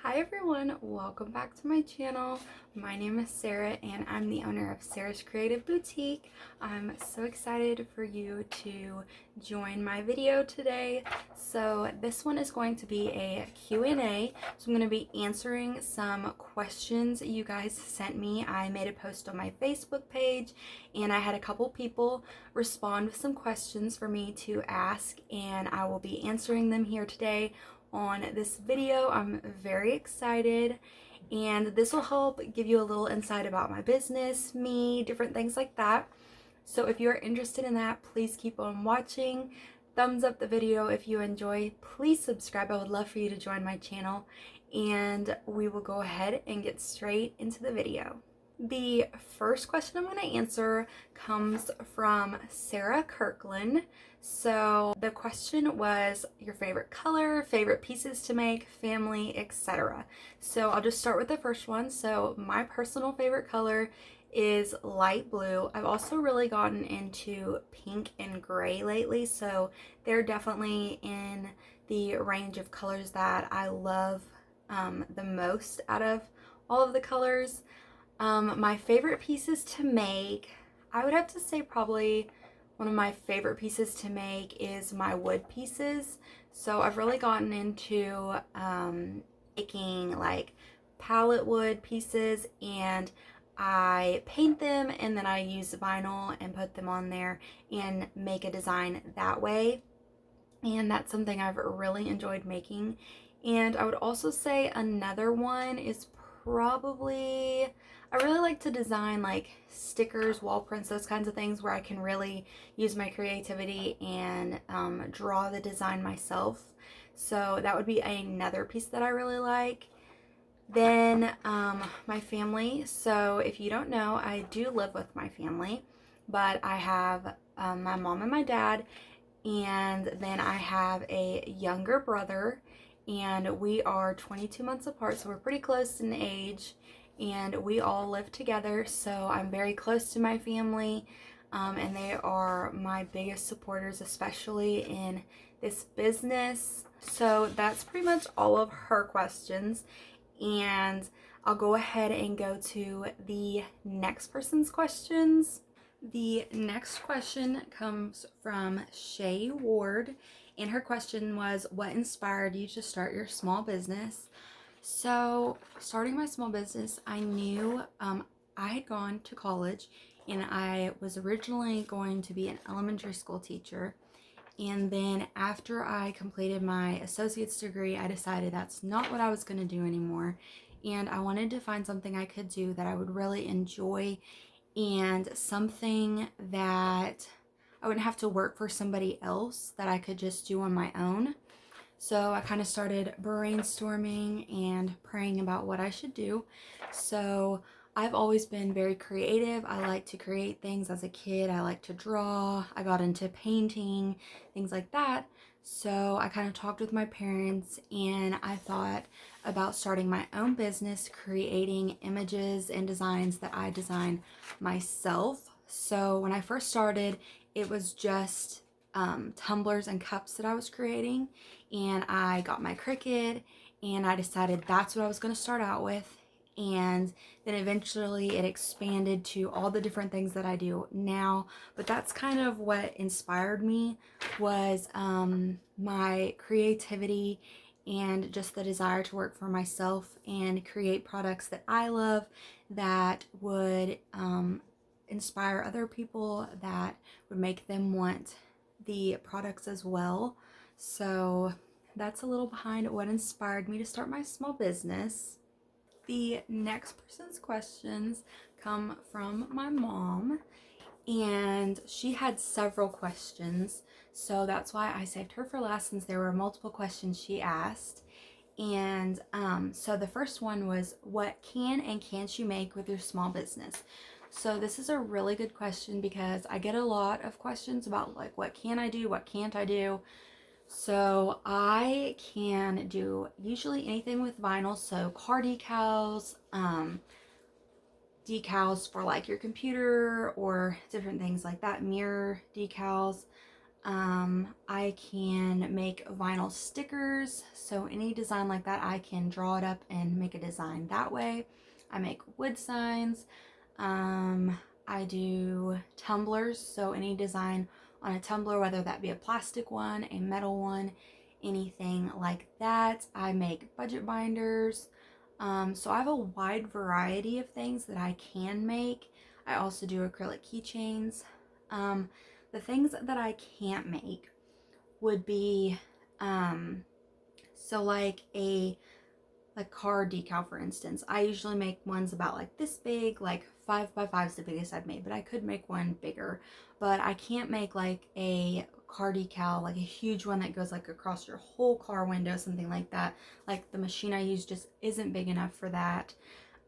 Hi everyone, welcome back to my channel. My name is Sarah and I'm the owner of Sarah's Creative Boutique. I'm so excited for you to join my video today. So this one is going to be a Q&A. So I'm going to be answering some questions you guys sent me. I made a post on my Facebook page and I had a couple people respond with some questions for me to ask, and I will be answering them here today on this video. I'm very excited, and this will help give you a little insight about my business, me, different things like that. So if you're interested in that, please keep on watching. Thumbs up the video if you enjoy. Please subscribe. I would love for you to join my channel, and we will go ahead and get straight into the video. The first question I'm going to answer comes from Sarah Kirkland. So the question was your favorite color, favorite pieces to make, family, etc. So I'll just start with the first one. So my personal favorite color is light blue. I've also really gotten into pink and gray lately, so they're definitely in the range of colors that I love the most out of all of the colors. My favorite pieces to make, I would have to say probably one of my favorite pieces to make is my wood pieces. So I've really gotten into making like pallet wood pieces, and I paint them and then I use vinyl and put them on there and make a design that way. And that's something I've really enjoyed making. And I would also say another one is probably, I really like to design like stickers, wall prints, those kinds of things where I can really use my creativity and draw the design myself. So that would be another piece that I really like. Then my family. So if you don't know, I do live with my family, but I have my mom and my dad, and then I have a younger brother, and we are 22 months apart, so we're pretty close in age, and we all live together. So I'm very close to my family, and they are my biggest supporters, especially in this business. So that's pretty much all of her questions, and I'll go ahead and go to the next person's questions. The next question comes from Shay Ward, and her question was, what inspired you to start your small business? So starting my small business, I knew I had gone to college, and I was originally going to be an elementary school teacher. And then after I completed my associate's degree, I decided that's not what I was going to do anymore. And I wanted to find something I could do that I would really enjoy, and something that I wouldn't have to work for somebody else, that I could just do on my own. So I kind of started brainstorming and praying about what I should do. So I've always been very creative. I like to create things as a kid. I like to draw. I got into painting, things like that. So I kind of talked with my parents, and I thought about starting my own business, creating images and designs that I design myself. So when I first started, it was just tumblers and cups that I was creating, and I got my Cricut, and I decided that's what I was going to start out with. And then eventually it expanded to all the different things that I do now. But that's kind of what inspired me, was my creativity and just the desire to work for myself and create products that I love, that would inspire other people, that would make them want the products as well. So that's a little behind what inspired me to start my small business. The next person's questions come from my mom, and she had several questions, so that's why I saved her for last, since there were multiple questions she asked. And so the first one was, what can and can't you make with your small business? So this is a really good question, because I get a lot of questions about like, what can I do, what can't I do? So I can do usually anything with vinyl, so car decals, decals for like your computer or different things like that, mirror decals. I can make vinyl stickers, so any design like that, I can draw it up and make a design that way. I make wood signs. I do tumblers, so any design on a tumbler, whether that be a plastic one, a metal one, anything like that. I make budget binders. So I have a wide variety of things that I can make. I also do acrylic keychains. The things that I can't make would be, so like a car decal, for instance. I usually make ones about like this big, like 5x5 is the biggest I've made, but I could make one bigger. But I can't make like a car decal, like a huge one that goes like across your whole car window, something like that. Like the machine I use just isn't big enough for that.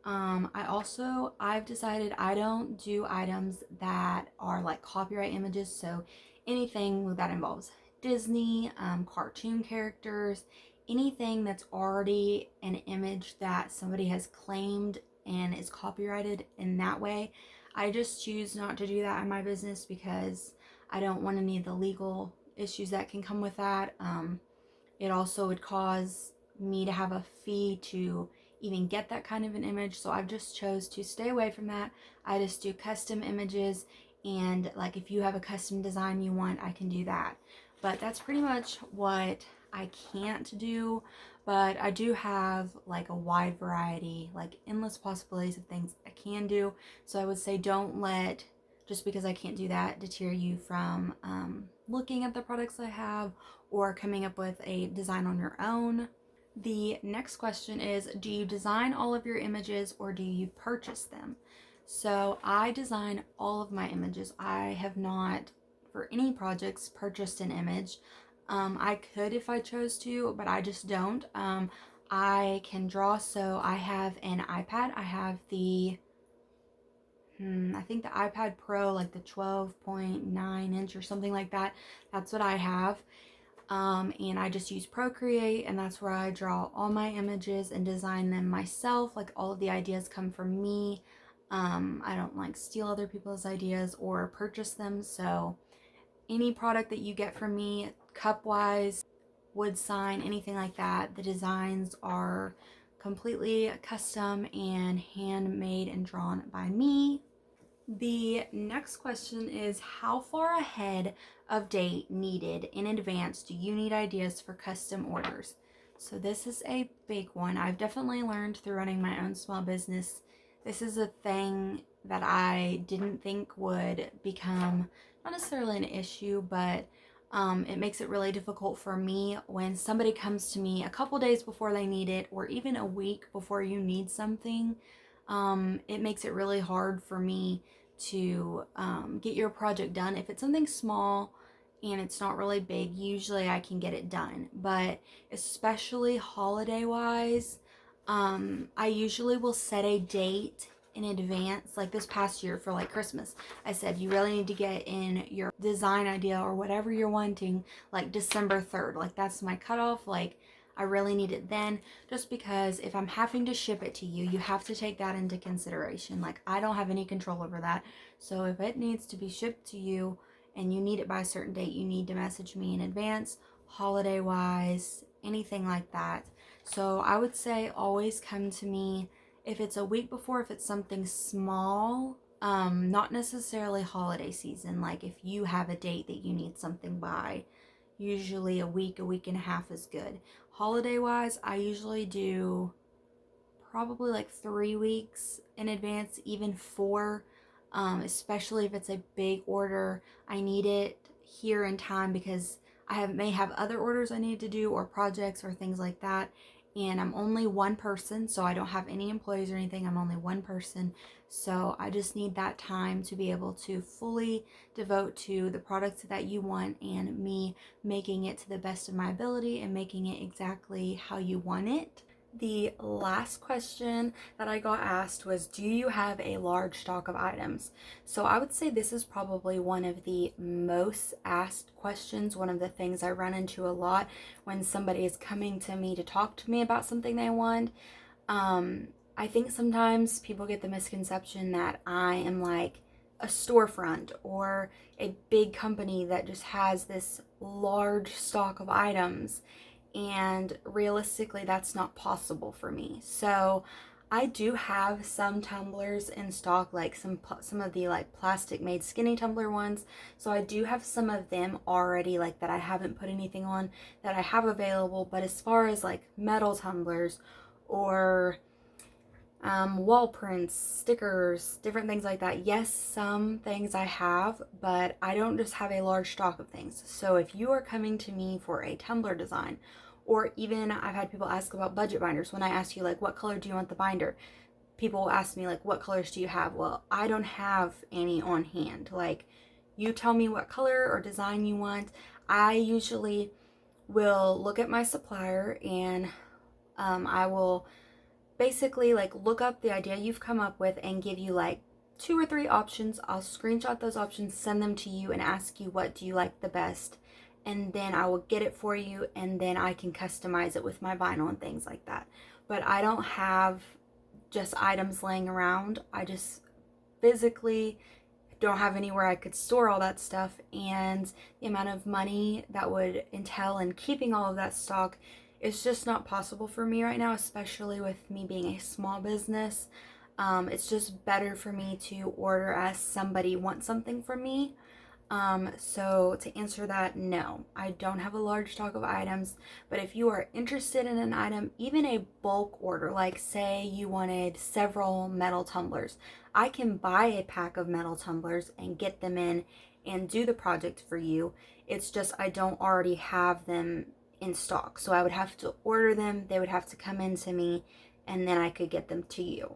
I've decided I don't do items that are like copyright images, so anything that involves Disney, cartoon characters, anything that's already an image that somebody has claimed and is copyrighted in that way. I just choose not to do that in my business because I don't want any of the legal issues that can come with that. It also would cause me to have a fee to even get that kind of an image, so I've just chose to stay away from that. I just do custom images, and like if you have a custom design you want, I can do that. But that's pretty much what I can't do. But I do have like a wide variety, like endless possibilities of things I can do. So I would say don't let just because I can't do that deter you from looking at the products I have or coming up with a design on your own. The next question is, do you design all of your images or do you purchase them? So I design all of my images. I have not, for any projects, purchased an image. I could if I chose to, but I just don't. I can draw, so I have an iPad. I have I think the iPad Pro, like the 12.9 inch or something like that. That's what I have. And I just use Procreate, and that's where I draw all my images and design them myself. Like all of the ideas come from me. I don't like steal other people's ideas or purchase them. So any product that you get from me, cup wise, wood sign, anything like that, the designs are completely custom and handmade and drawn by me. The next question is, how far ahead of date needed in advance do you need ideas for custom orders? So this is a big one. I've definitely learned through running my own small business. This is a thing that I didn't think would become not necessarily an issue, but it makes it really difficult for me when somebody comes to me a couple days before they need it, or even a week before you need something. It makes it really hard for me to get your project done. If it's something small and it's not really big, usually I can get it done. But especially holiday wise, I usually will set a date in advance. Like this past year for like Christmas, I said you really need to get in your design idea or whatever you're wanting like December 3rd. Like that's my cutoff. Like I really need it then, just because if I'm having to ship it to you, you have to take that into consideration. Like I don't have any control over that. So if it needs to be shipped to you and you need it by a certain date, you need to message me in advance, holiday wise, anything like that. So I would say always come to me if it's a week before, if it's something small, not necessarily holiday season. Like if you have a date that you need something by, usually a week and a half is good. Holiday wise, I usually do probably like 3 weeks in advance, even 4, especially if it's a big order. I need it here in time because may have other orders I need to do or projects or things like that. And I'm only one person, so I don't have any employees or anything. I'm only one person. So I just need that time to be able to fully devote to the products that you want and me making it to the best of my ability and making it exactly how you want it. The last question that I got asked was, do you have a large stock of items? So I would say this is probably one of the most asked questions, one of the things I run into a lot when somebody is coming to me to talk to me about something they want. I think sometimes people get the misconception that I am like a storefront or a big company that just has this large stock of items, and realistically that's not possible for me. So I do have some tumblers in stock, like some of the like plastic made skinny tumbler ones. So I do have some of them already, like that I haven't put anything on, that I have available. But as far as like metal tumblers or wall prints, stickers, different things like that, yes, some things I have, but I don't just have a large stock of things. So if you are coming to me for a tumbler design, or even I've had people ask about budget binders. When I ask you like, what color do you want the binder? People will ask me like, what colors do you have? Well, I don't have any on hand. Like, you tell me what color or design you want. I usually will look at my supplier, and I will basically like look up the idea you've come up with and give you like 2 or 3 options. I'll screenshot those options, send them to you, and ask you what do you like the best, and then I will get it for you, and then I can customize it with my vinyl and things like that. But I don't have just items laying around. I just physically don't have anywhere I could store all that stuff, and the amount of money that would entail in keeping all of that stock is just not possible for me right now, especially with me being a small business. It's just better for me to order as somebody wants something from me. So to answer that, no, I don't have a large stock of items, but if you are interested in an item, even a bulk order, like say you wanted several metal tumblers, I can buy a pack of metal tumblers and get them in and do the project for you. It's just I don't already have them in stock, so I would have to order them, they would have to come in to me, and then I could get them to you.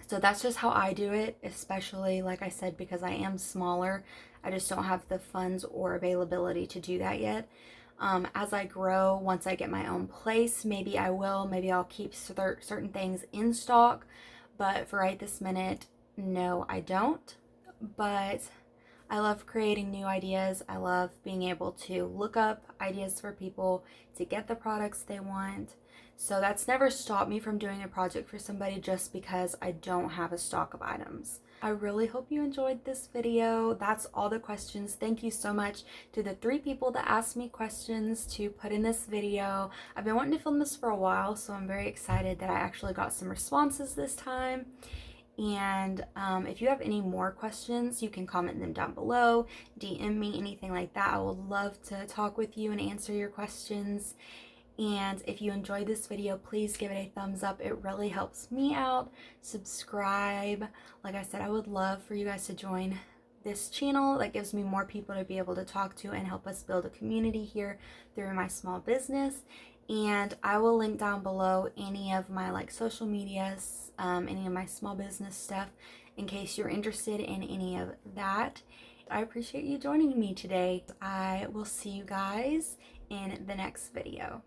So that's just how I do it, especially like I said, because I am smaller. I just don't have the funds or availability to do that yet. As I grow, once I get my own place, maybe I will. Maybe I'll keep certain things in stock. But for right this minute, no, I don't. But I love creating new ideas. I love being able to look up ideas for people to get the products they want. So that's never stopped me from doing a project for somebody just because I don't have a stock of items. I really hope you enjoyed this video. That's all the questions. Thank you so much to the 3 people that asked me questions to put in this video. I've been wanting to film this for a while, so I'm very excited that I actually got some responses this time. And if you have any more questions, you can comment them down below, DM me, anything like that. I would love to talk with you and answer your questions. And if you enjoyed this video, please give it a thumbs up. It really helps me out. Subscribe. Like I said, I would love for you guys to join this channel. That gives me more people to be able to talk to and help us build a community here through my small business. And I will link down below any of my like social medias, any of my small business stuff, in case you're interested in any of that. I appreciate you joining me today. I will see you guys in the next video.